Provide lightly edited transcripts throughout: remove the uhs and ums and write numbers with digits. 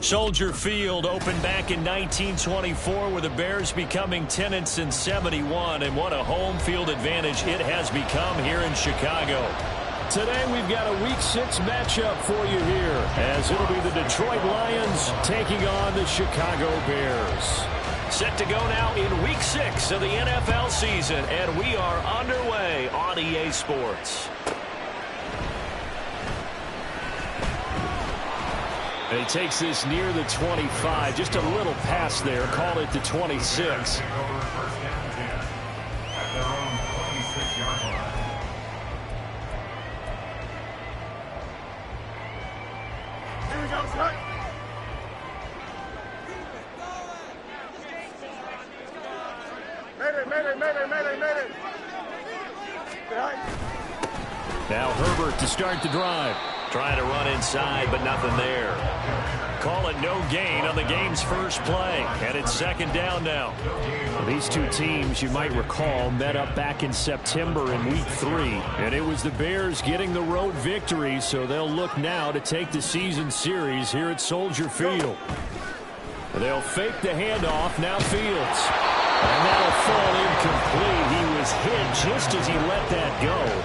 Soldier Field opened back in 1924 with the Bears becoming tenants in 71, and what a home field advantage it has become here in Chicago. Today we've got a Week 6 matchup for you here, as it'll be the Detroit Lions taking on the Chicago Bears. Set to go now in Week 6 of the NFL season, and we are underway on EA Sports. And he takes this near the 25, just a little pass there, call it the 26. Now Herbert to start the drive. Trying to run inside, but nothing there. Call it no gain on the game's first play. And it's second down now. Well, these two teams, you might recall, met up back in September in Week 3. And it was the Bears getting the road victory, so they'll look now to take the season series here at Soldier Field. They'll fake the handoff, now Fields. And that'll fall incomplete. He was hit just as he let that go.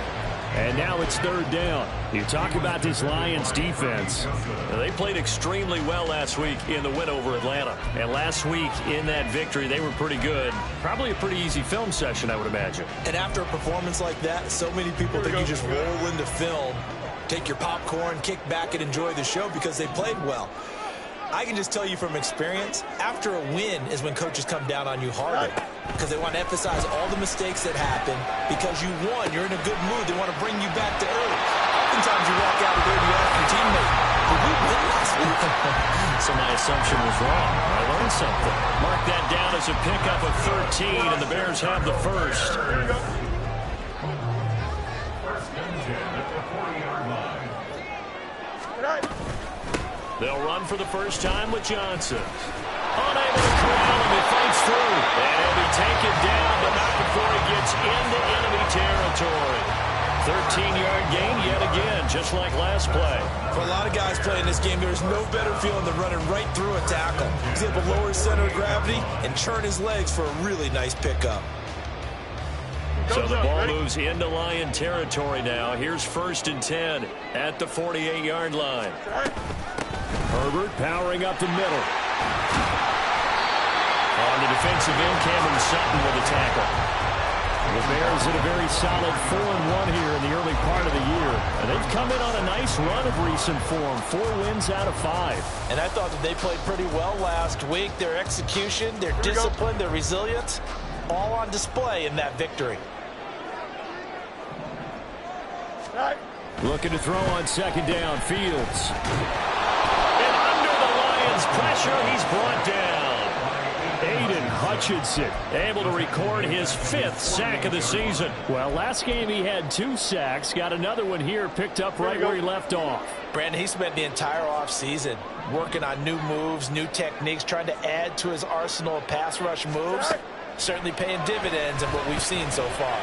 And now it's third down. You talk about this Lions defense. They played extremely well last week in the win over Atlanta. And last week in that victory, they were pretty good. Probably a pretty easy film session, I would imagine. And after a performance like that, so many people think you just roll into film, take your popcorn, kick back, and enjoy the show because they played well. I can just tell you from experience, after a win is when coaches come down on you harder because they want to emphasize all the mistakes that happen. Because you won, you're in a good mood. They want to bring you back to earth. Oftentimes you walk out of there and you ask your teammate, did we win last week? So my assumption was wrong. I learned something. Mark that down as a pickup of 13, and the Bears have the first. They'll run for the first time with Johnson. Unable to corral him, he fights through. And he'll be taken down, but not before he gets into enemy territory. 13-yard gain yet again, just like last play. For a lot of guys playing this game, there's no better feeling than running right through a tackle. He's able to lower his center of gravity and churn his legs for a really nice pickup. So the ball moves into Lion territory now. Here's 1st and 10 at the 48-yard line. Herbert powering up the middle. On the defensive end, Cameron Sutton with a tackle. The Bears in a very solid 4-1 here in the early part of the year. And they've come in on a nice run of recent form. 4 wins out of 5. And I thought that they played pretty well last week. Their execution, their discipline, their resilience, all on display in that victory. Looking to throw on second down, Fields. And under the Lions' pressure, he's brought down. Aiden Hutchinson able to record his 5th sack of the season. Well, last game he had 2 sacks. Got another one here, picked up right where he left off. Brandon, he spent the entire offseason working on new moves, new techniques, trying to add to his arsenal of pass rush moves. Certainly paying dividends in what we've seen so far.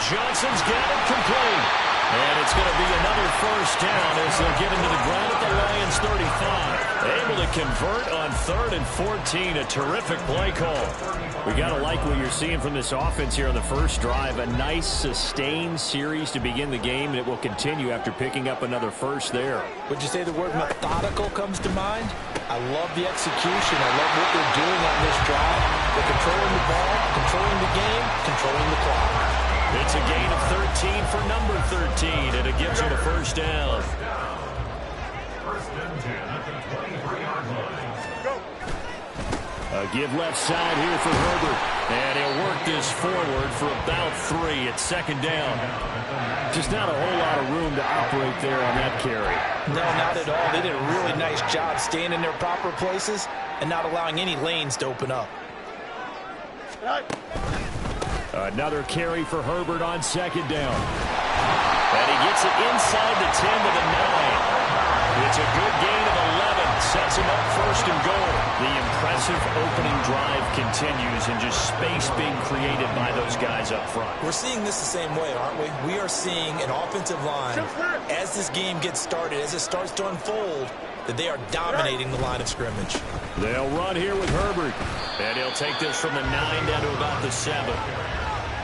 Johnson's got it complete. And it's going to be another first down as they'll get him to the ground at the Lions 35. Able to convert on 3rd and 14. A terrific play call. We got to like what you're seeing from this offense here on the first drive. A nice sustained series to begin the game, and it will continue after picking up another first there. Would you say the word methodical comes to mind? I love the execution. I love what they're doing on this drive. They're controlling the ball, controlling the game, controlling the clock. It's a gain of 13 for number 13, and it gives him a first down. A give left side here for Herbert. And he'll work this forward for about 3 at second down. Just not a whole lot of room to operate there on that carry. No, not at all. They did a really nice job staying in their proper places and not allowing any lanes to open up. Another carry for Herbert on second down. And he gets it inside the 10 to the 9. It's a good gain of 11. Sets him up first and goal. The impressive opening drive continues and just space being created by those guys up front. We're seeing this the same way, aren't we? We are seeing an offensive line, as this game gets started, as it starts to unfold, that they are dominating the line of scrimmage. They'll run here with Herbert. And he'll take this from the 9 down to about the 7.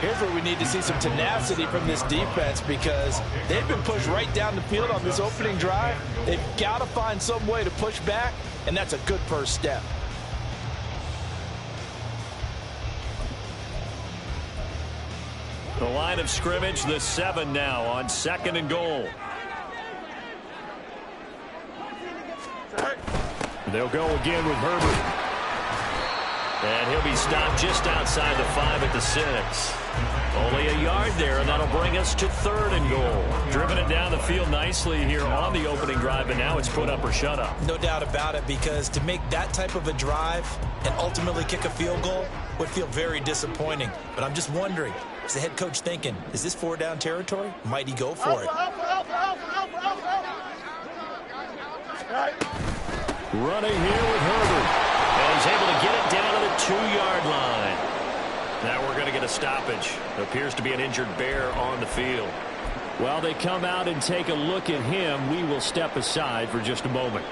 Here's where we need to see some tenacity from this defense because they've been pushed right down the field on this opening drive. They've got to find some way to push back, and that's a good first step. The line of scrimmage, the 7 now on 2nd and goal. They'll go again with Herbert. And he'll be stopped just outside the 5 at the 6. Only a yard there, and that'll bring us to 3rd and goal. Driven it down the field nicely here on the opening drive, but now it's put up or shut up. No doubt about it, because to make that type of a drive and ultimately kick a field goal would feel very disappointing. But I'm just wondering, is the head coach thinking, is this 4-down territory? Might he go for it? Running here with Herbert. And he's able to get it down to the 2-yard line. Now we're going to get a stoppage. Appears to be an injured bear on the field. Well, they come out and take a look at him. We will step aside for just a moment.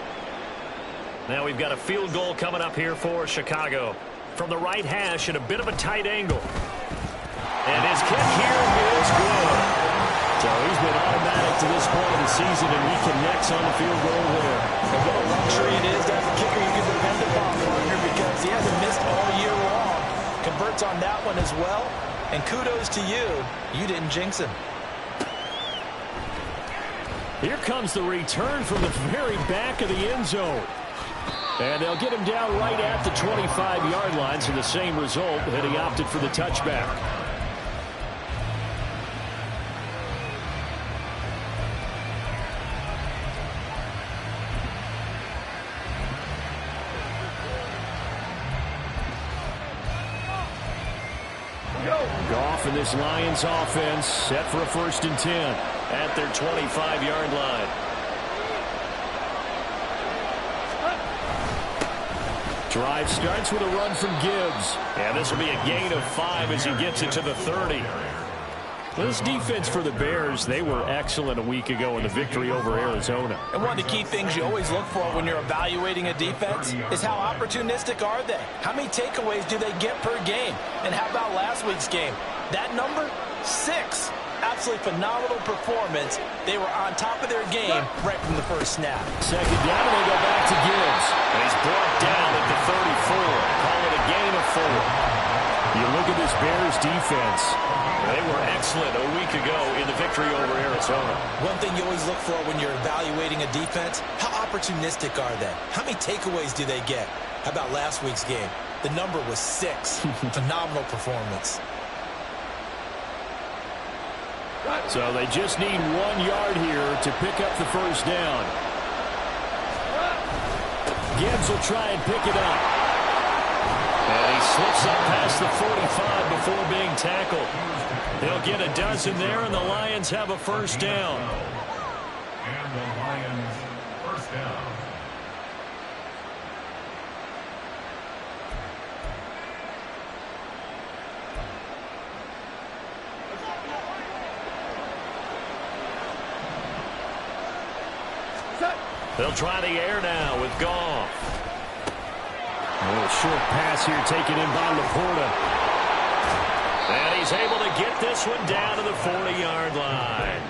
Now we've got a field goal coming up here for Chicago. From the right hash at a bit of a tight angle. And his kick here is good. So he's been automatic to this point of the season, and he connects on the field goal there. And what a luxury it is to have a kicker you can depend upon, partner, because he hasn't missed all year long. Converts on that one as well. And kudos to you. You didn't jinx him. Here comes the return from the very back of the end zone. And they'll get him down right at the 25-yard line, so the same result, that he opted for the touchback. Goff and this Lions offense set for a 1st and 10 at their 25-yard line. Drive starts with a run from Gibbs. And this will be a gain of 5 as he gets it to the 30. This defense for the Bears, they were excellent a week ago in the victory over Arizona. And one of the key things you always look for when you're evaluating a defense is how opportunistic are they? How many takeaways do they get per game? And how about last week's game? That number, 6. Absolutely phenomenal performance. They were on top of their game right from the first snap. 2nd down, and they go back to Gibbs. And he's brought down at the 34. Call it a gain of 4. You look at this Bears defense. They were excellent a week ago in the victory over Arizona. One thing you always look for when you're evaluating a defense, how opportunistic are they? How many takeaways do they get? How about last week's game? The number was 6. Phenomenal performance. So they just need 1 yard here to pick up the 1st down. Gibbs will try and pick it up. And he slips up past the 45 before being tackled. They'll get a dozen there, and the Lions have a 1st down. And the Lions 1st down. They'll try the air now with Goff. A little short pass here taken in by Laporta. And he's able to get this one down to the 40-yard line.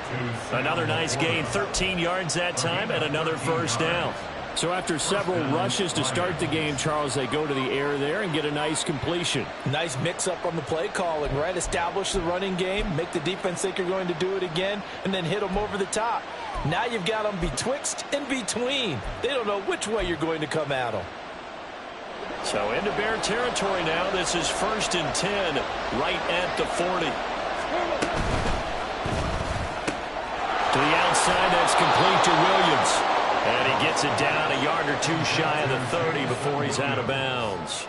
Another nice gain, 13 yards that time, and another 1st down. So after several rushes to start the game, Charles, they go to the air there and get a nice completion. Nice mix-up on the play calling, right? Establish the running game, make the defense think you're going to do it again, and then hit them over the top. Now you've got them betwixt and between. They don't know which way you're going to come at them. So into Bear territory now. This is 1st and 10 right at the 40. To the outside, that's complete to Williams. And he gets it down a yard or 2 shy of the 30 before he's out of bounds.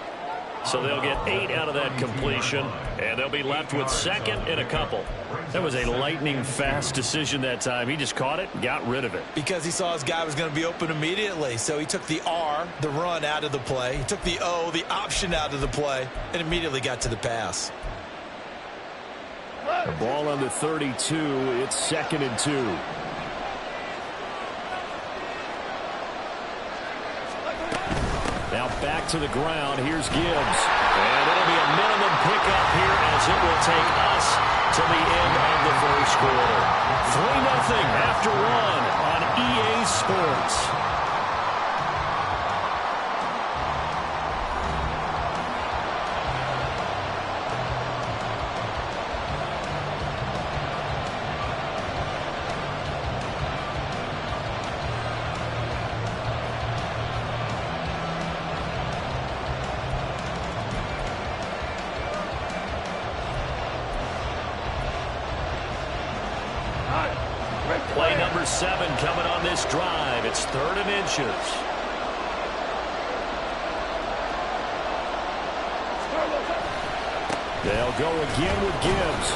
So they'll get 8 out of that completion, and they'll be left with 2nd and a couple. That was a lightning-fast decision that time. He just caught it and got rid of it. Because he saw his guy was going to be open immediately. So he took the R, the run, out of the play. He took the O, the option, out of the play, and immediately got to the pass. The ball on the 32. It's 2nd and 2. back to the ground. Here's Gibbs. And it'll be a minimum pickup here as it will take us to the end of the first quarter. 3-0 after one on EA Sports. Play number 7 coming on this drive. It's 3rd and inches. They'll go again with Gibbs.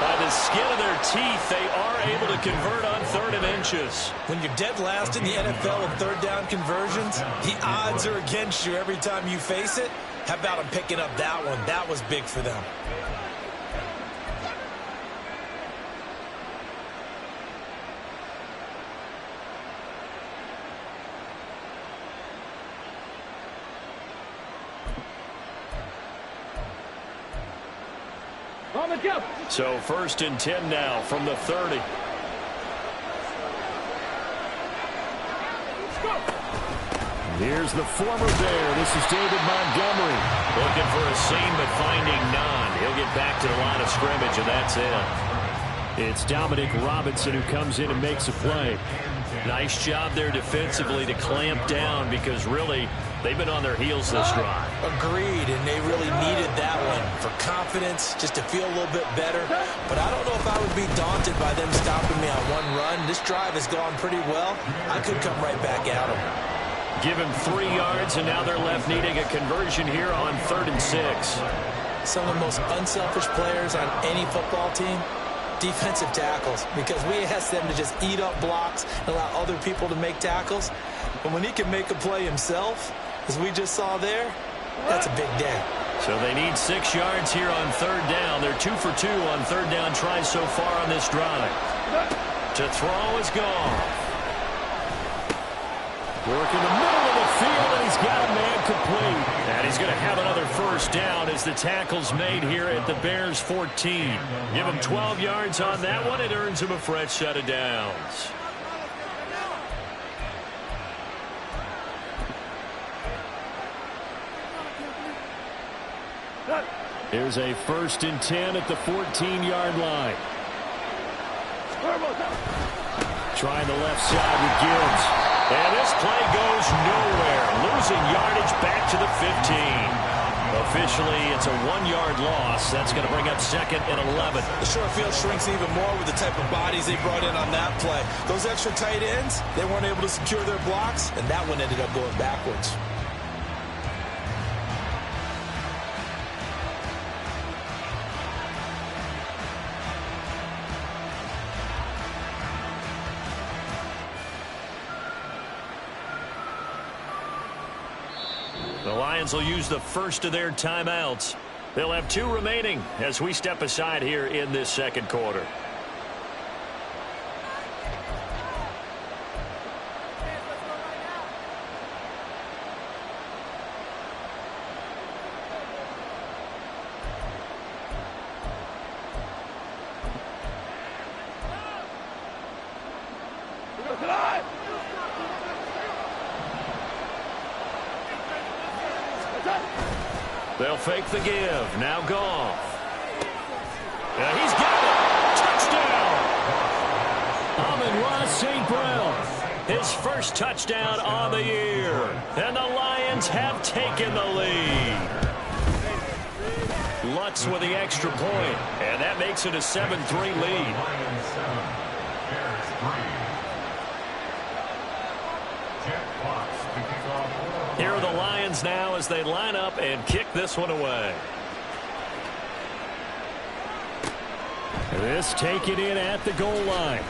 By the skin of their teeth, they are able to convert on 3rd and inches. When you're dead last in the NFL in 3rd down conversions, the odds are against you every time you face it. How about them picking up that one? That was big for them. So 1st and 10 now from the 30. Here's the former Bear. This is David Montgomery. Looking for a seam, but finding none. He'll get back to the line of scrimmage, and that's it. It's Dominic Robinson who comes in and makes a play. Nice job there defensively to clamp down because really they've been on their heels this drive. Agreed, and they really needed that one for confidence, just to feel a little bit better. But I don't know if I would be daunted by them stopping me on one run. This drive has gone pretty well. I could come right back at them. Give him 3 yards, and now they're left needing a conversion here on 3rd and 6. Some of the most unselfish players on any football team, defensive tackles, because we ask them to just eat up blocks and allow other people to make tackles. But when he can make a play himself, as we just saw there, that's a big day. So they need 6 yards here on 3rd down. They're 2 for 2 on 3rd down tries so far on this drive. To throw is gone. Work in the middle of the field, and he's got a man complete. And he's going to have another 1st down as the tackle's made here at the Bears 14. Give him 12 yards on that one. It earns him a fresh set of downs. Here's a 1st and 10 at the 14-yard line. Trying the left side with Gibbs. And this play goes nowhere. Losing yardage back to the 15. Officially, it's a 1-yard loss. That's going to bring up 2nd and 11. The short field shrinks even more with the type of bodies they brought in on that play. Those extra tight ends, they weren't able to secure their blocks, and that one ended up going backwards. The Lions will use the first of their timeouts. They'll have 2 remaining as we step aside here in this 2nd quarter. They'll fake the give. Now Goff. And he's got it. Touchdown. Amon-Ra St. Brown. His 1st touchdown on the year. And the Lions have taken the lead. Lutz with the extra point. And that makes it a 7-3 lead. Here are the Lions now as they line up and kick this one away. This taken in at the goal line.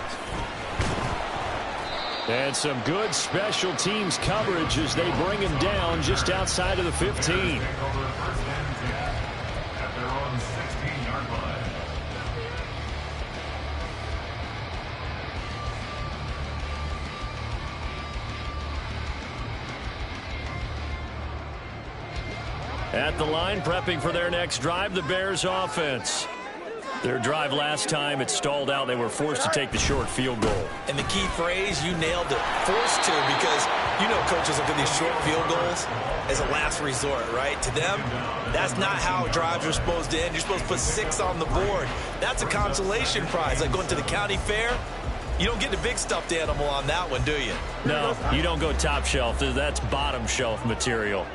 And some good special teams coverage as they bring him down just outside of the 15. At the line, prepping for their next drive, the Bears offense. Their drive last time, it stalled out. They were forced to take the short field goal. And the key phrase, you nailed it, forced to, because you know coaches look at these short field goals as a last resort, right? To them, that's not how drives are supposed to end. You're supposed to put 6 on the board. That's a consolation prize. Like going to the county fair, you don't get the big stuffed animal on that one, do you? No, you don't go top shelf. That's bottom shelf material.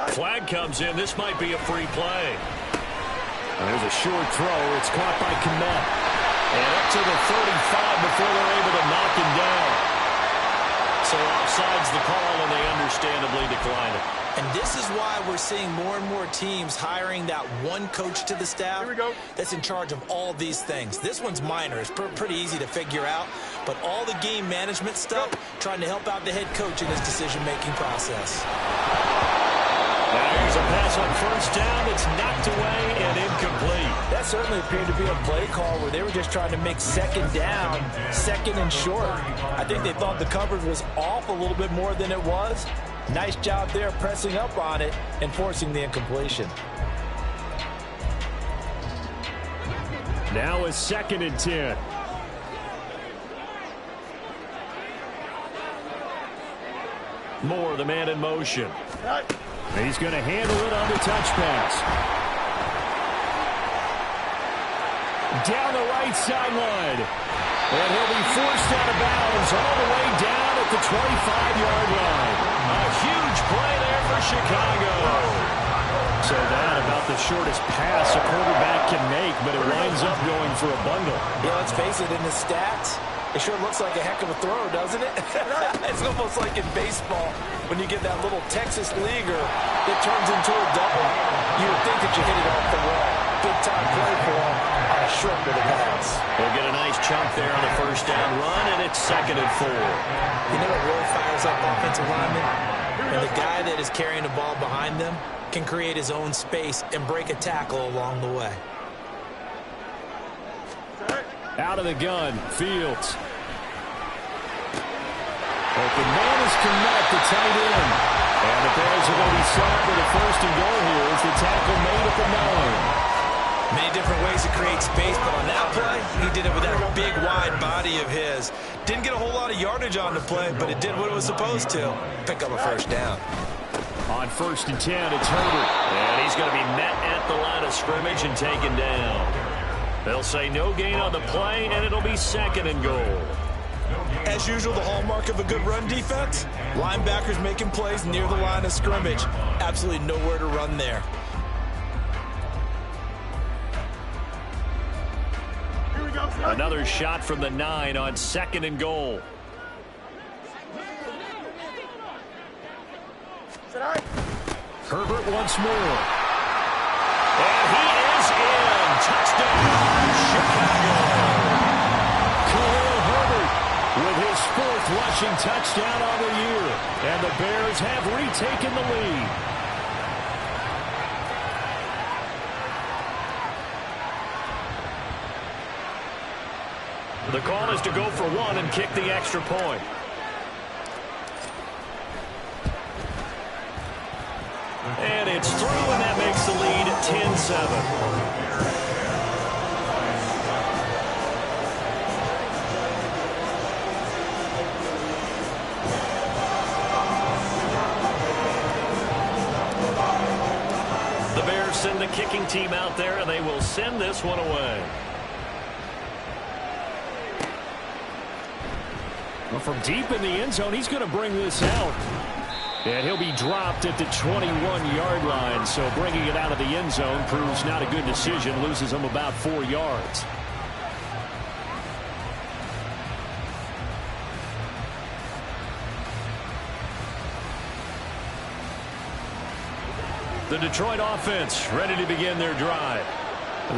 Flag comes in. This might be a free play. There's a short throw. It's caught by Kmet. And up to the 35 before they're able to knock him down. So offside's the call, and they understandably decline it. And this is why we're seeing more and more teams hiring that one coach to the staff that's in charge of all these things. This one's minor. It's pretty easy to figure out. But all the game management stuff, trying to help out the head coach in his decision-making process. Now here's a pass on first down. It's knocked away and incomplete. That certainly appeared to be a play call where they were just trying to make second down, second and short. I think they thought the coverage was off a little bit more than it was. Nice job there pressing up on it and forcing the incompletion. Now a 2nd and 10. Moore, the man in motion. He's going to handle it on the touch pass. Down the right sideline. And he'll be forced out of bounds all the way down at the 25-yard line. A huge play there for Chicago. So that about the shortest pass a quarterback can make, but it winds up going for a bundle. Yeah, let's face it, in the stats, it sure looks like a heck of a throw, doesn't it? It's almost like in baseball when you get that little Texas leaguer that turns into a double. You would think that you hit it off the wall. Big time play for him on a short bit of pass. They'll get a nice chunk there on the first down run, and it's 2nd and 4. You know what really fires up offensive linemen? When the guy that is carrying the ball behind them can create his own space and break a tackle along the way. Out of the gun, Fields. Open man is Kmet, the tight end. And the Bears are going to be set up with a 1st and goal here as the tackle made at the 9. Many different ways to create space, but on that play, he did it with that big, wide body of his. Didn't get a whole lot of yardage on the play, but it did what it was supposed to. Pick up a first down. On 1st and 10, it's Herbert. And he's going to be met at the line of scrimmage and taken down. They'll say no gain on the play, and it'll be 2nd and goal. As usual, the hallmark of a good run defense, linebackers making plays near the line of scrimmage. Absolutely nowhere to run there. Another shot from the 9 on 2nd and goal. Herbert once more. And he is in. Touchdown, Chicago. Khalil Herbert with his 4th rushing touchdown on the year. And the Bears have retaken the lead. The call is to go for 1 and kick the extra point. And it's through, and that makes the lead 10-7. The Bears send the kicking team out there, and they will send this one away. Well, from deep in the end zone, he's going to bring this out. And he'll be dropped at the 21-yard line. So bringing it out of the end zone proves not a good decision. Loses him about 4 yards. The Detroit offense ready to begin their drive.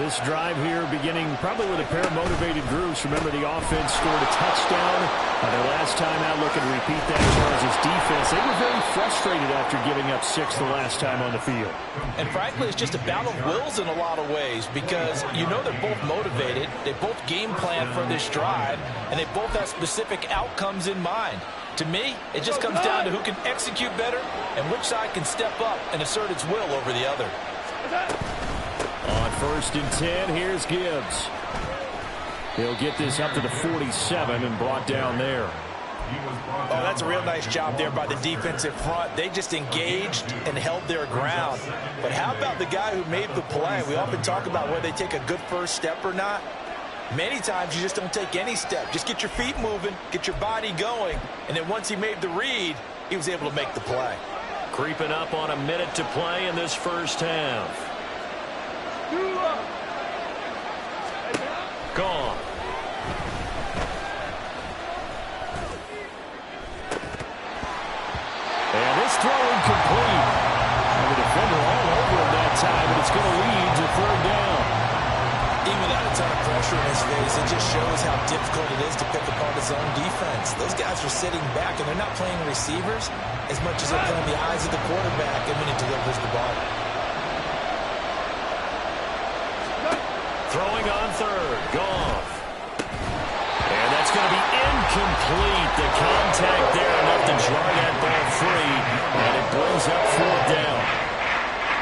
This drive here beginning probably with a pair of motivated groups. Remember, the offense scored a touchdown. Their last time out, looking to repeat that Chargers defense. They were very frustrated after giving up 6 the last time on the field. And frankly, it's just a battle of wills in a lot of ways because you know they're both motivated. They both game plan for this drive, and they both have specific outcomes in mind. To me, it just comes down to who can execute better and which side can step up and assert its will over the other. On 1st and 10, here's Gibbs. He'll get this up to the 47 and brought down there. Oh, that's a real nice job there by the defensive front. They just engaged and held their ground. But how about the guy who made the play? We often talk about whether they take a good first step or not. Many times you just don't take any step. Just get your feet moving, get your body going, and then once he made the read, he was able to make the play. Creeping up on a minute to play in this first half. Gone. And this throw incomplete. And the defender all over him that time, and it's going to lead to 3rd down. Even without a ton of pressure in his face, it just shows how difficult it is to pick apart his own defense. Those guys are sitting back, and they're not playing receivers as much as they're playing the eyes of the quarterback and when he delivers the ball. Throwing on 3rd. Goff. And that's going to be incomplete. The contact there enough to jar that ball free, and it brings up 4th down.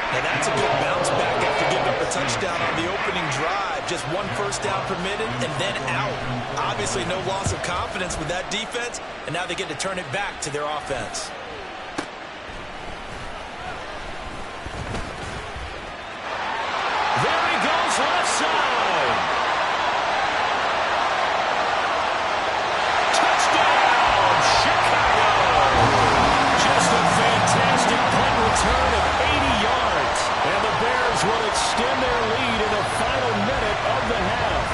And that's a good bounce back after giving up a touchdown on the opening drive. Just 1 first down permitted and then out. Obviously no loss of confidence with that defense, and now they get to turn it back to their offense. There he goes, left side. Touchdown, Chicago. Just a fantastic punt return of 80 yards. And the Bears will extend their lead in the final minute of the half.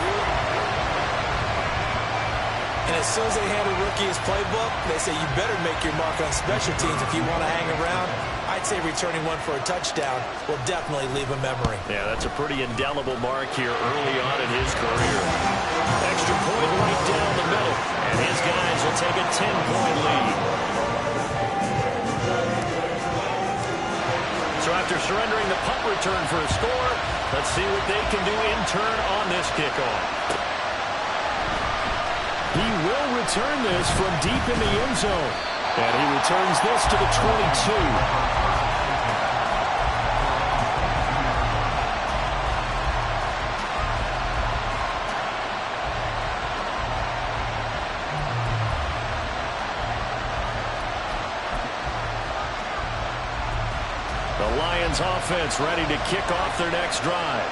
And as soon as they hand a rookie his playbook, they say you better make your mark on special teams if you want to hang around. I'd say returning one for a touchdown will definitely leave a memory. Yeah, that's a pretty indelible mark here early on in his career. Extra point right down the middle, and his guys will take a 10-point lead. So after surrendering the punt return for a score, let's see what they can do in turn on this kickoff. He will return this from deep in the end zone. And he returns this to the 22. The Lions offense ready to kick off their next drive.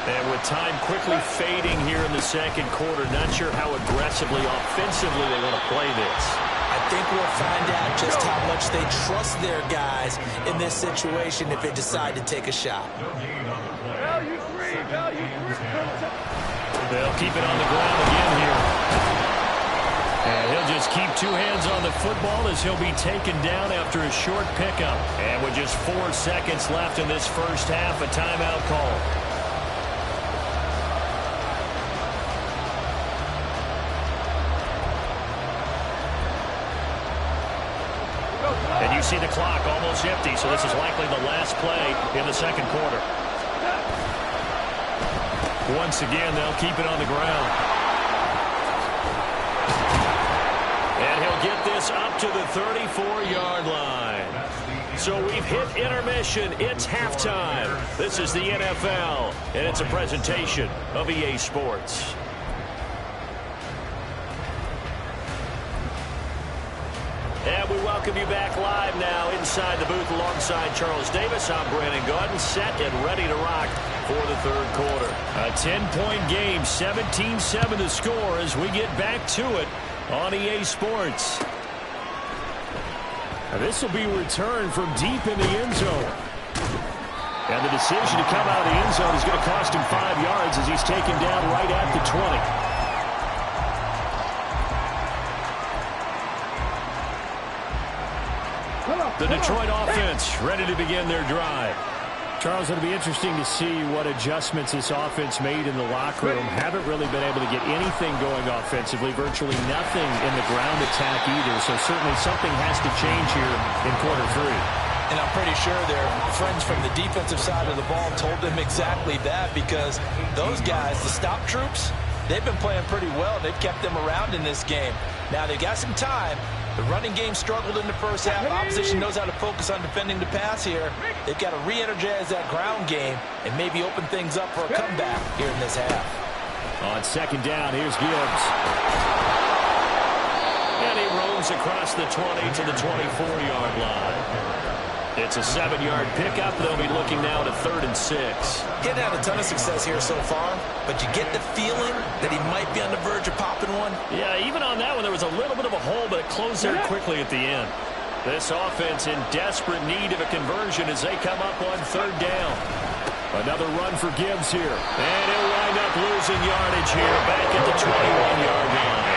And with time quickly fading here in the second quarter, not sure how aggressively, offensively they want to play this. I think we'll find out just how much they trust their guys in this situation if they decide to take a shot. They'll keep it on the ground again here. And he'll just keep 2 hands on the football as he'll be taken down after a short pickup. And with just 4 seconds left in this first half, a timeout call. And you see the clock almost empty, so this is likely the last play in the second quarter. Once again, they'll keep it on the ground. And he'll get this up to the 34-yard line. So we've hit intermission. It's halftime. This is the NFL, and it's a presentation of EA Sports. And we welcome you back live now inside the booth alongside Charles Davis. I'm Brandon Gaudin, set and ready to rock for the third quarter. A 10-point game, 17-7 to score as we get back to it on EA Sports. Now this will be returned from deep in the end zone. And the decision to come out of the end zone is going to cost him 5 yards as he's taken down right at the 20. The Detroit offense ready to begin their drive. Charles, it'll be interesting to see what adjustments this offense made in the locker room. Haven't really been able to get anything going offensively, virtually nothing in the ground attack either. So certainly something has to change here in quarter 3. And I'm pretty sure their friends from the defensive side of the ball told them exactly that, because those guys, the stop troops, they've been playing pretty well. They've kept them around in this game. Now they've got some time, The running game struggled in the first half. Opposition knows how to focus on defending the pass here. They've got to re-energize that ground game and maybe open things up for a comeback here in this half. On second down, here's Gibbs. And he roams across the 20 to the 24-yard line. It's a 7-yard pickup. They'll be looking now to 3rd and 6. He hadn't had a ton of success here so far, but you get the feeling that he might be on the verge of popping one. Yeah, even on that one, there was a little bit of a hole, but it closed there quickly at the end. This offense in desperate need of a conversion as they come up on 3rd down. Another run for Gibbs here. And he'll wind up losing yardage here back at the 21-yard line.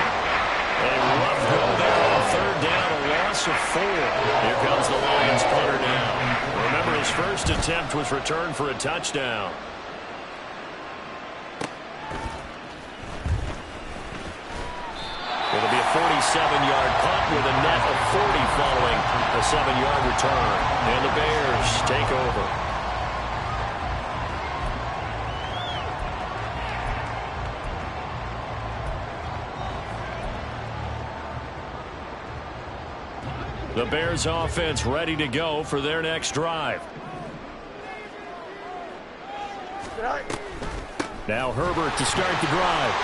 A rough go there on 3rd down, a loss of 4. Here comes the Lions punter now. Remember, his first attempt was returned for a touchdown. It'll be a 47-yard punt with a net of 40 following a 7-yard return. And the Bears take over. The Bears offense ready to go for their next drive. Now Herbert to start the drive.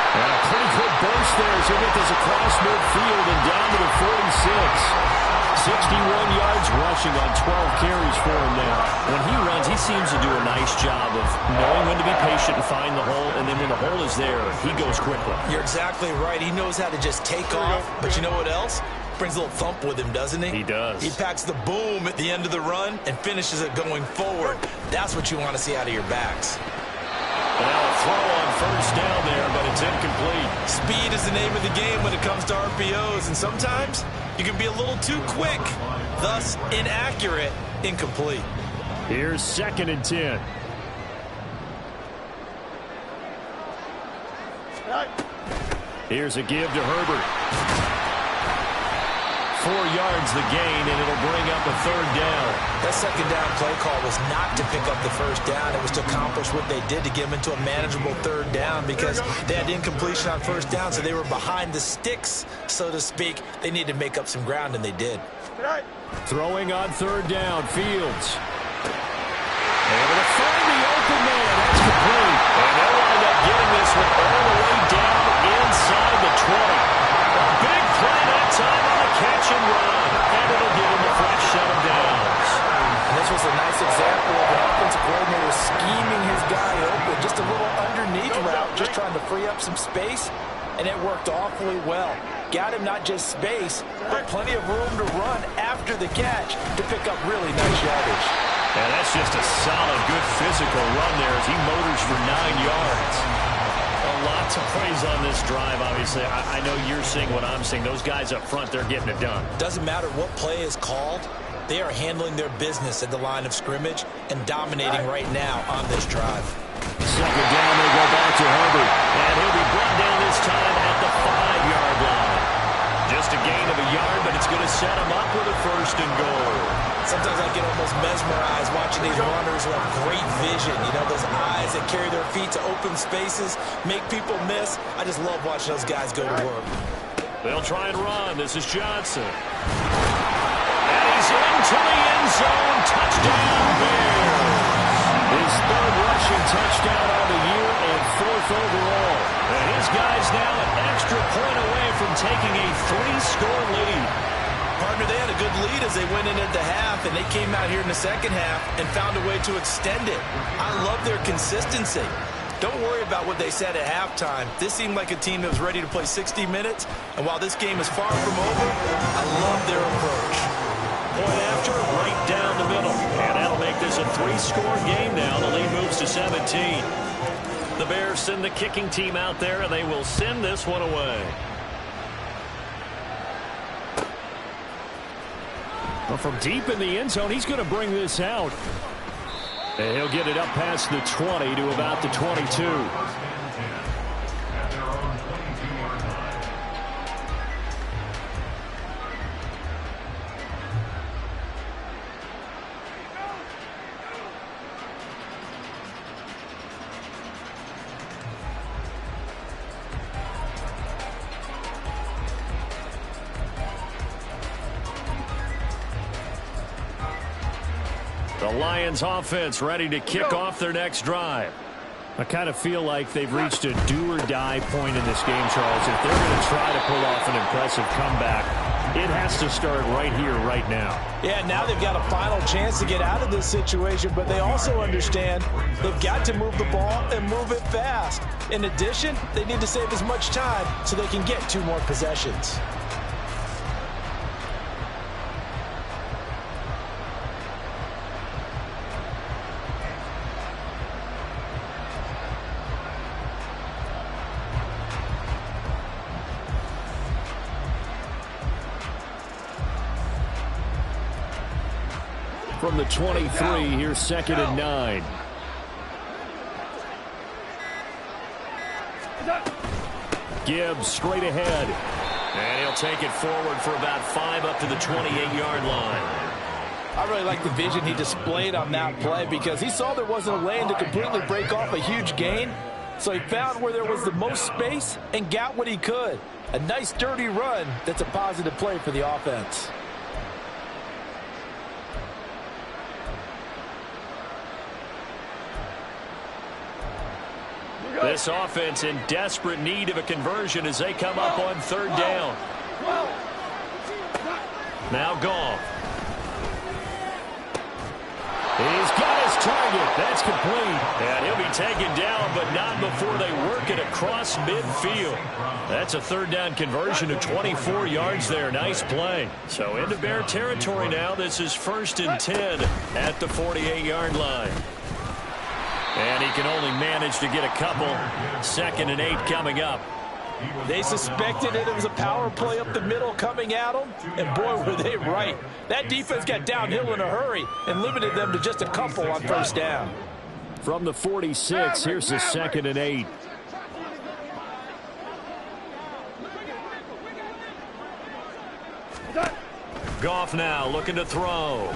And a pretty good burst there as he'll get this across midfield and down to the 46. 61 yards rushing on 12 carries for him now. When he runs, he seems to do a nice job of knowing when to be patient and find the hole, and then when the hole is there, he goes quickly. You're exactly right. He knows how to just take off, but you know what else? Brings a little thump with him, doesn't he? He does. He packs the boom at the end of the run and finishes it going forward. That's what you want to see out of your backs. Now a throw on 1st down there, but it's incomplete. Speed is the name of the game when it comes to RPOs, and sometimes you can be a little too quick, thus inaccurate, incomplete. Here's 2nd and 10. Here's a give to Herbert. 4 yards the gain, and it'll bring up a 3rd down. That 2nd down play call was not to pick up the 1st down. It was to accomplish what they did to get them into a manageable 3rd down because they had incompletion on 1st down, so they were behind the sticks, so to speak. They needed to make up some ground, and they did. Throwing on 3rd down, Fields. Able to find the open man. That's complete. And they'll wind up getting this one all the way down inside the 20. A big play that time on the catch and run. And it'll give him a fresh set of downs. And this was a nice example of an offensive coordinator scheming his guy open. Just a little underneath route, just trying to free up some space. And it worked awfully well. Got him not just space, but plenty of room to run after the catch to pick up really nice yardage. And that's just a solid, good physical run there as he motors for 9 yards. Lots of praise on this drive, obviously. I know you're seeing what I'm seeing. Those guys up front, they're getting it done. Doesn't matter what play is called. They are handling their business at the line of scrimmage and dominating right now on this drive. 2nd down, they go back to Herbert. And he'll be brought down this time at the 5-yard line. Just a gain of a yard, but it's going to set him up with a 1st and goal. Sometimes I get almost mesmerized watching these runners who have great vision. You know, those eyes that carry their feet to open spaces, make people miss. I just love watching those guys go to work. They'll try and run. This is Johnson. And he's into the end zone. Touchdown, Bears. His 3rd rushing touchdown on the year and 4th overall. And his guys now an extra point away from taking a 3-score lead. Partner, they had a good lead as they went in at the half, and they came out here in the 2nd half and found a way to extend it. I love their consistency. Don't worry about what they said at halftime. This seemed like a team that was ready to play 60 minutes, and while this game is far from over, I love their approach. Point after, right down the middle. And that'll make this a 3-score game now. The lead moves to 17. The Bears send the kicking team out there, and they will send this one away. Well, from deep in the end zone, he's going to bring this out. And he'll get it up past the 20 to about the 22. The Lions offense ready to kick off their next drive. I kind of feel like they've reached a do-or-die point in this game, Charles. If they're going to try to pull off an impressive comeback, it has to start right here, right now. Yeah, now they've got a final chance to get out of this situation, but they also understand they've got to move the ball and move it fast. In addition, they need to save as much time so they can get 2 more possessions. From the 23, here's 2nd and 9. Gibbs straight ahead. And he'll take it forward for about 5 up to the 28-yard line. I really like the vision he displayed on that play because he saw there wasn't a lane to completely break off a huge gain. So he found where there was the most space and got what he could. A nice dirty run that's a positive play for the offense. This offense in desperate need of a conversion as they come up on 3rd down. Now Goff. He's got his target. That's complete. And he'll be taken down, but not before they work it across midfield. That's a 3rd down conversion of 24 yards there. Nice play. So into Bear territory now. This is 1st and 10 at the 48-yard line. And he can only manage to get a couple. 2nd and 8 coming up. They suspected it was a power play up the middle coming at them, and boy, were they right. That defense got downhill in a hurry and limited them to just a couple on 1st down. From the 46, here's the 2nd and 8. Goff now looking to throw.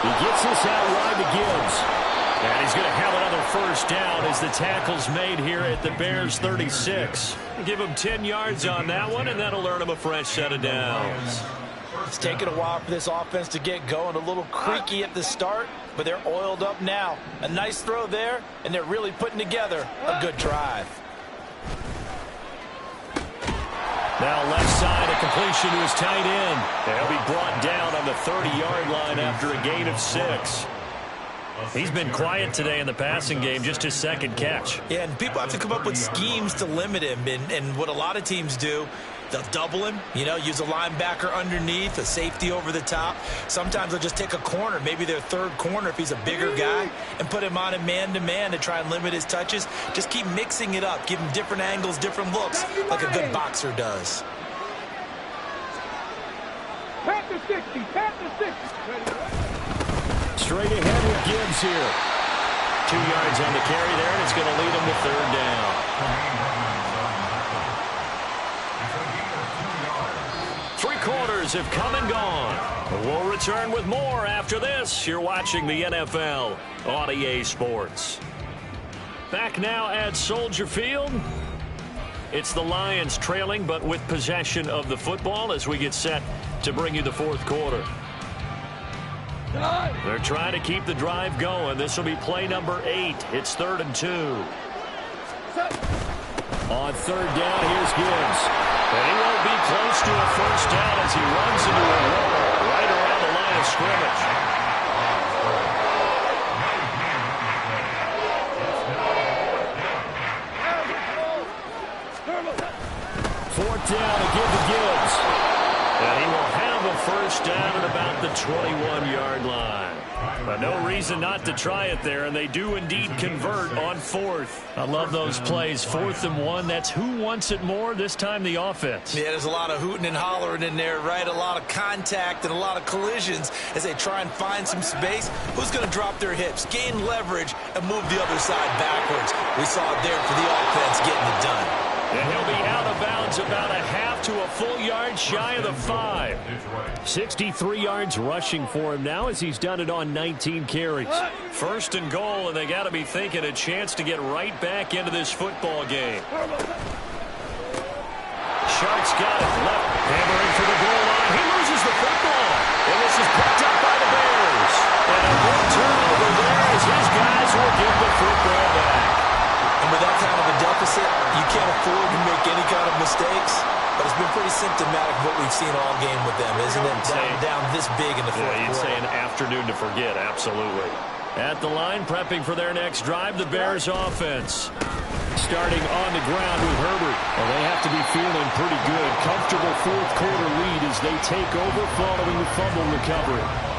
He gets this out wide to Gibbs. And he's going to have another 1st down as the tackle's made here at the Bears 36. Give him 10 yards on that one, and that'll earn him a fresh set of downs. It's taken a while for this offense to get going. A little creaky at the start, but they're oiled up now. A nice throw there, and they're really putting together a good drive. Now left side, a completion to his tight end. They'll be brought down on the 30-yard line after a gain of 6. He's been quiet today in the passing game, just his 2nd catch. Yeah, and people have to come up with schemes to limit him. And what a lot of teams do, they'll double him, use a linebacker underneath, a safety over the top. Sometimes they'll just take a corner, maybe their 3rd corner if he's a bigger guy, and put him on a man-to-man to try and limit his touches. Just keep mixing it up, give him different angles, different looks, like a good boxer does. Panther 60, Panther 60. Straight ahead with Gibbs here. 2 yards on the carry there, and it's going to lead him to 3rd down. 3 quarters have come and gone. We'll return with more after this. You're watching the NFL on EA Sports. Back now at Soldier Field. It's the Lions trailing, but with possession of the football as we get set to bring you the 4th quarter. They're trying to keep the drive going. This will be play number 8. It's 3rd and 2. On 3rd down, here's Gibbs. And he won't be close to a 1st down as he runs into a wall right around the line of scrimmage. 4th down to give to Gibbs. And he will have a 1st down at about the 21-yard line. But no reason not to try it there, and they do indeed convert on 4th. I love those plays. 4th and 1, that's who wants it more, this time the offense. Yeah, there's a lot of hooting and hollering in there, right? A lot of contact and a lot of collisions as they try and find some space. Who's going to drop their hips, gain leverage, and move the other side backwards? We saw it there for the offense getting it done. And he'll be out of bounds about a half to a full yard shy of the 5. 63 yards rushing for him now as he's done it on 19 carries. 1st and goal, and they got to be thinking a chance to get right back into this football game. Shark's got it left, hammering for the goal line. He loses the football, and this is picked up by the Bears. And a them down this big in the fourth quarter. You'd say an afternoon to forget, absolutely. At the line, prepping for their next drive, the Bears offense. Starting on the ground with Herbert. Well, they have to be feeling pretty good. Comfortable fourth quarter lead as they take over following the fumble recovery.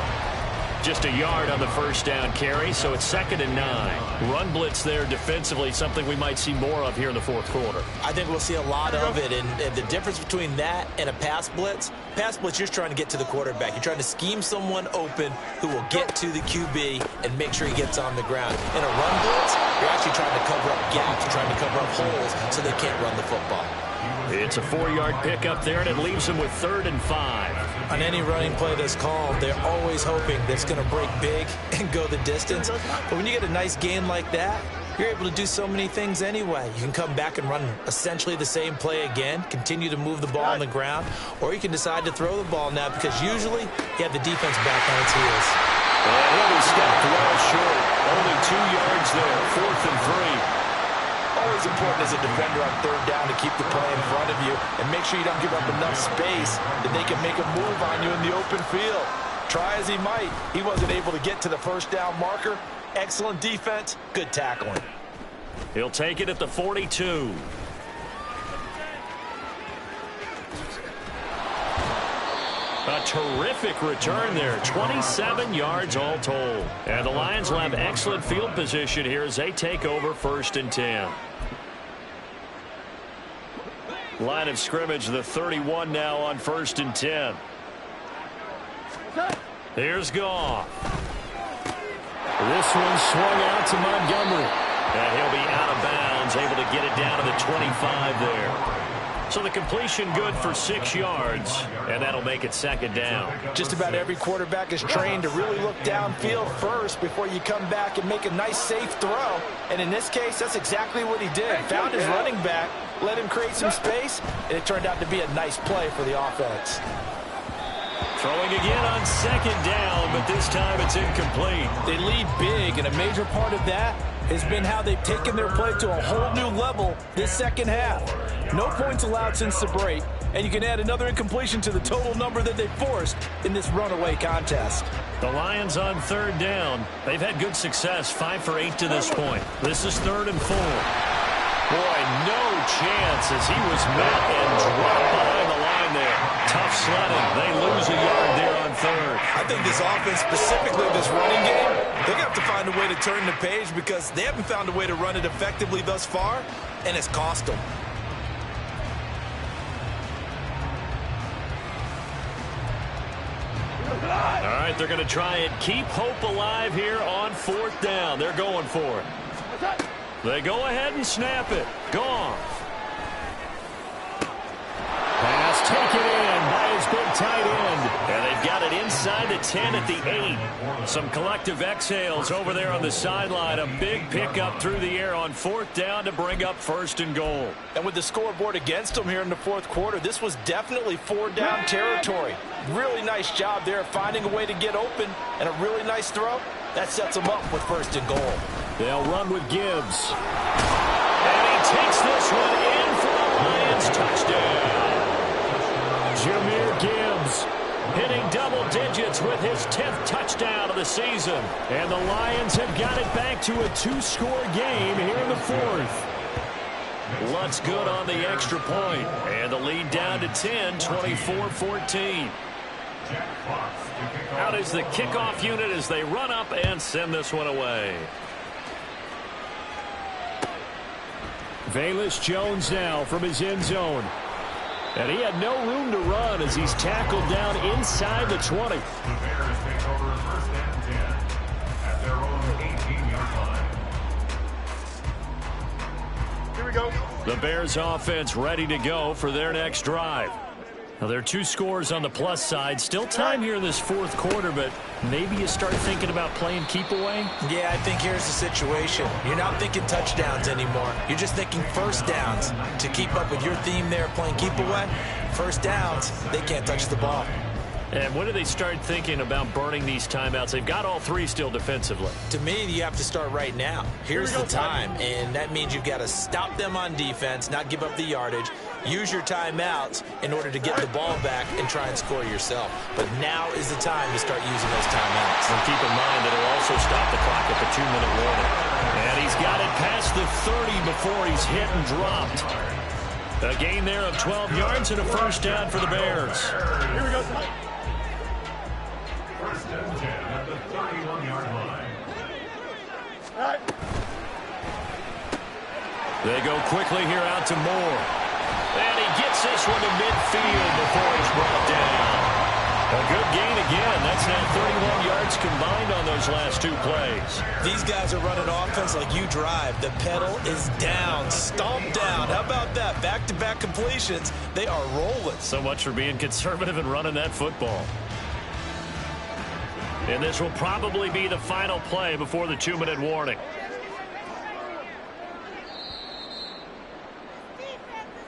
Just a yard on the first down carry, so it's 2nd and 9. Run blitz there defensively, something we might see more of here in the fourth quarter. I think we'll see a lot of it, and the difference between that and a pass blitz, you're trying to get to the quarterback. You're trying to scheme someone open who will get to the QB and make sure he gets on the ground. In a run blitz, you're actually trying to cover up gaps, trying to cover up holes so they can't run the football. It's a 4-yard pickup there, and it leaves them with 3rd and 5. On any running play that's called, they're always hoping that it's going to break big and go the distance. But when you get a nice gain like that, you're able to do so many things anyway. You can come back and run essentially the same play again, continue to move the ball on the ground, or you can decide to throw the ball now because usually you have the defense back on its heels. And he'll be stopped well short. Only 2 yards there, 4th and 3. Always important as a defender on 3rd down to keep the play in front of you and make sure you don't give up enough space that they can make a move on you in the open field. Try as he might, he wasn't able to get to the first down marker. Excellent defense, good tackling. He'll take it at the 42. A terrific return there. 27 yards all told. And the Lions will have excellent field position here as they take over 1st and 10. Line of scrimmage, the 31 now on 1st and 10. Here's Goff. This one swung out to Montgomery. And he'll be out of bounds, able to get it down to the 25 there. So the completion good for 6 yards, and that'll make it 2nd down. Just about every quarterback is trained to really look downfield first before you come back and make a nice, safe throw. And in this case, that's exactly what he did. Found his running back, let him create some space, and it turned out to be a nice play for the offense. Throwing again on 2nd down, but this time it's incomplete. They lead big, and a major part of that has been how they've taken their play to a whole new level this second half. No points allowed since the break, and you can add another incompletion to the total number that they forced in this runaway contest. The Lions on 3rd down. They've had good success, 5 for 8 to this point. This is 3rd and 4. Boy, no chance as he was met and dropped behind the line there. Tough sledding. They lose a yard there on 3rd. I think this offense, specifically this running game, they're going to have to find a way to turn the page because they haven't found a way to run it effectively thus far, and it's cost them. All right, they're going to try and keep hope alive here on 4th down. They're going for it. They go ahead and snap it. Goff. Pass taken in by his big tight end. And they've got it inside the 10 at the 8. Some collective exhales over there on the sideline. A big pickup through the air on 4th down to bring up 1st and goal. And with the scoreboard against them here in the fourth quarter, this was definitely 4-down territory. Really nice job there finding a way to get open and a really nice throw. That sets them up with 1st and goal. They'll run with Gibbs. And he takes this one in for the Lions touchdown. Jahmyr Gibbs hitting double digits with his 10th touchdown of the season. And the Lions have got it back to a 2-score game here in the 4th. Lutz good on the extra point. And the lead down to 10, 24-14. Out is the kickoff unit as they run up and send this one away. Velus Jones now from his end zone. And he had no room to run as he's tackled down inside the 20. The Bears take over 1st and 10 at their own 18-yard line. Here we go. The Bears offense ready to go for their next drive. Now, there are 2 scores on the plus side. Still time here in this 4th quarter, but maybe you start thinking about playing keep away? Yeah, I think here's the situation. You're not thinking touchdowns anymore. You're just thinking 1st downs. To keep up with your theme there, playing keep away, 1st downs, they can't touch the ball. And when do they start thinking about burning these timeouts? They've got all three still defensively. To me, you have to start right now. Here's the time, and that means you've got to stop them on defense, not give up the yardage, use your timeouts in order to get the ball back and try and score yourself. But now is the time to start using those timeouts. And keep in mind that it'll also stop the clock at the 2-minute warning. And he's got it past the 30 before he's hit and dropped. A gain there of 12 yards and a first down for the Bears. Here we go. First and 10 at the 31-yard line. All right. They go quickly here out to Moore. And he gets this one to midfield before he's brought down. A good gain again. That's now 31 yards combined on those last two plays. These guys are running offense like you drive. The pedal is down, stomped down. How about that? Back-to-back completions. They are rolling. So much for being conservative and running that football. And this will probably be the final play before the 2-minute warning.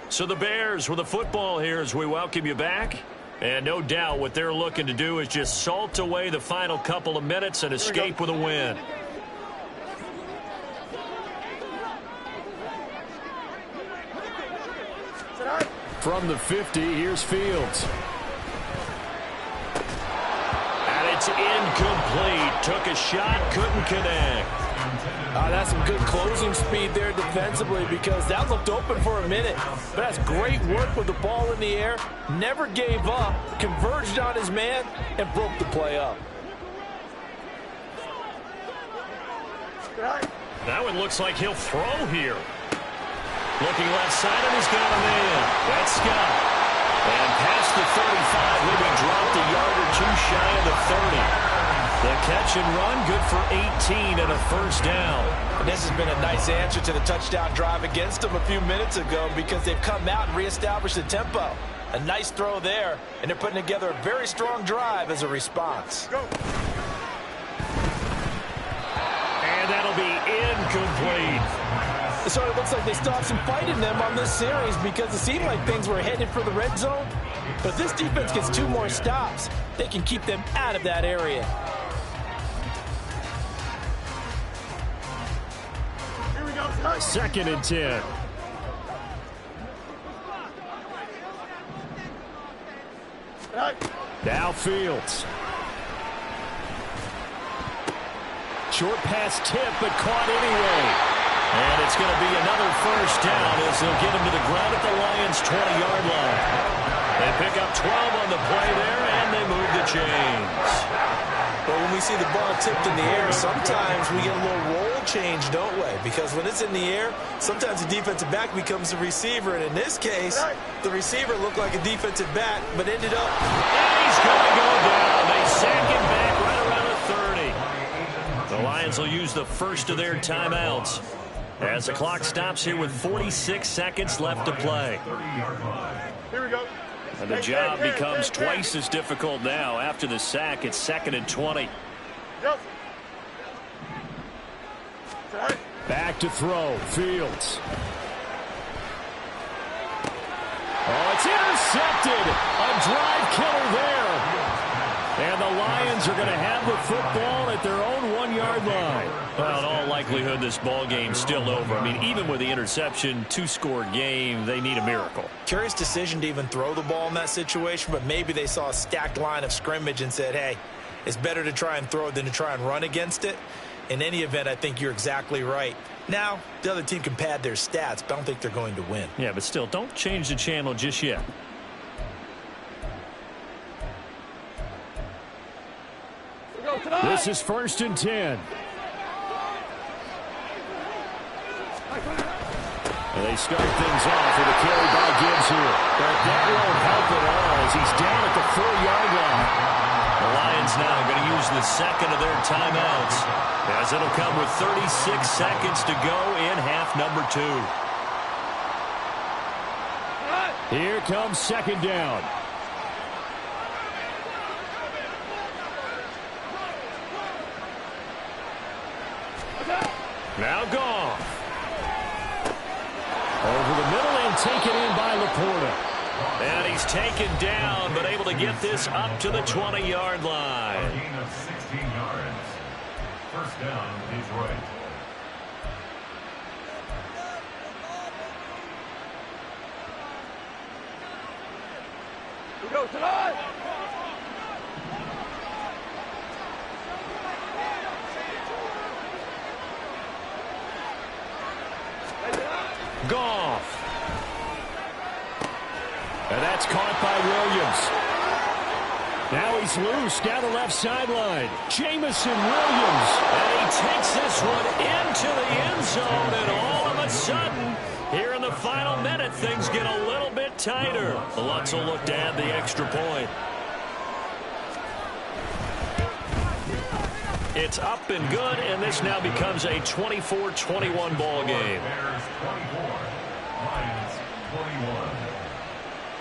So the Bears with the football here as we welcome you back. And no doubt what they're looking to do is just salt away the final couple of minutes and escape with a win. From the 50, here's Fields. And it's incomplete. Took a shot, couldn't connect. That's some good closing speed there defensively because that looked open for a minute. But that's great work with the ball in the air. Never gave up, converged on his man, and broke the play up. That one looks like he'll throw here. Looking left side, and he's got him in. That's Scott. And past the 35, maybe dropped a yard or two shy of the 30. The catch and run, good for 18 and a first down. And this has been a nice answer to the touchdown drive against them a few minutes ago because they've come out and reestablished the tempo. A nice throw there, and they're putting together a very strong drive as a response. Go. And that'll be incomplete. So it looks like they stopped some fight in them on this series because it seemed like things were headed for the red zone. But if this defense gets 2 more stops, they can keep them out of that area. Here we go. 2nd and 10. All right. Now Fields. Short pass tip, but caught anyway. And it's going to be another first down as they'll get him to the ground at the Lions' 20-yard line. They pick up 12 on the play there, and they move the chains. But when we see the ball tipped in the air, sometimes we get a little roll change, don't we? Because when it's in the air, sometimes the defensive back becomes the receiver. And in this case, the receiver looked like a defensive back, but ended up... And he's going to go down. They sack him back right around the 30. The Lions will use the first of their timeouts as the clock stops here with 46 seconds left to play. Here we go. And the job becomes twice as difficult now. After the sack, it's 2nd and 20. Go. All right. Back to throw. Fields. Oh, it's intercepted. A drive killer there. And the Lions are going to have the football at their own 1-yard line. Well, in all likelihood, this ball game's still over. I mean, even with the interception, 2-score game, they need a miracle. Curious decision to even throw the ball in that situation, but maybe they saw a stacked line of scrimmage and said, hey, it's better to try and throw than to try and run against it. In any event, I think you're exactly right. Now, the other team can pad their stats, but I don't think they're going to win. Yeah, but still, don't change the channel just yet. This is 1st and 10. And they start things off with a carry by Gibbs here. But that won't help at all as he's down at the 4-yard line. The Lions now going to use the second of their timeouts as it'll come with 36 seconds to go in half number 2. Here comes 2nd down. Now Goff. Over the middle and taken in by Laporta. And he's taken down, but able to get this up to the 20-yard A line. gain of 16 yards. First down, Detroit. We go tonight. Goff. And that's caught by Williams. Now he's loose down the left sideline. Jamison Williams. And he takes this one into the end zone, and all of a sudden, here in the final minute, things get a little bit tighter. Lutz will look to add the extra point. It's up and good, and this now becomes a 24-21 ball game. Bears 24, Lions 21.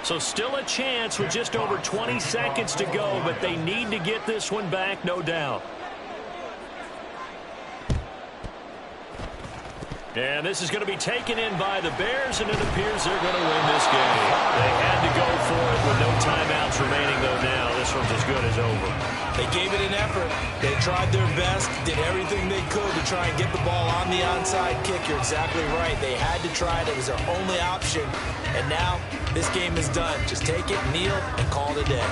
So still a chance with just over 20 seconds to go, but they need to get this one back, no doubt. And this is going to be taken in by the Bears, and it appears they're going to win this game. They had to go for it with no timeouts remaining, though now this one's as good as over. They gave it an effort. They tried their best, did everything they could to try and get the ball on the onside kick. You're exactly right. They had to try it. It was their only option. And now this game is done. Just take it, kneel, and call it a day.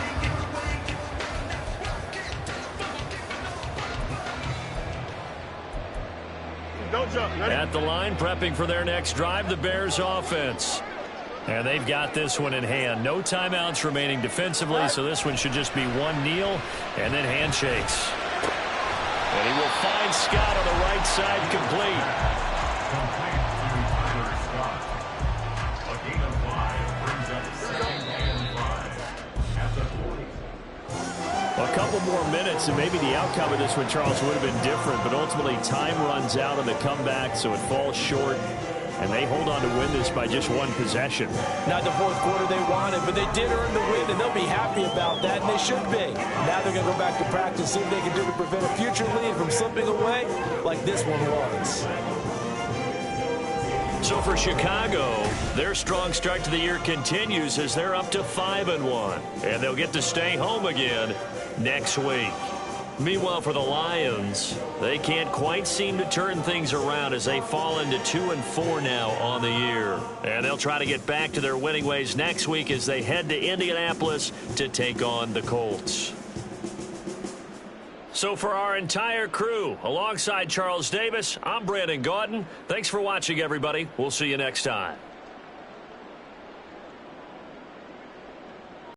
Don't jump. Ready? At the line, prepping for their next drive, the Bears offense. And they've got this one in hand. No timeouts remaining defensively, so this one should just be one kneel and then handshakes. And he will find Scott on the right side complete. Complete to Tyler Scott. A gain of 5 brings up 2nd and 5 at the 40. A couple more minutes, and maybe the outcome of this one, Charles, would have been different. But ultimately, time runs out on the comeback, so it falls short. And they hold on to win this by just one possession. Not the fourth quarter they wanted, but they did earn the win, and they'll be happy about that, and they should be. Now they're going to go back to practice, see what they can do to prevent a future lead from slipping away like this one was. So for Chicago, their strong start to the year continues as they're up to 5-1. And they'll get to stay home again next week. Meanwhile, for the Lions, they can't quite seem to turn things around as they fall into 2-4 now on the year. And they'll try to get back to their winning ways next week as they head to Indianapolis to take on the Colts. So for our entire crew, alongside Charles Davis, I'm Brandon Gaudin. Thanks for watching, everybody. We'll see you next time.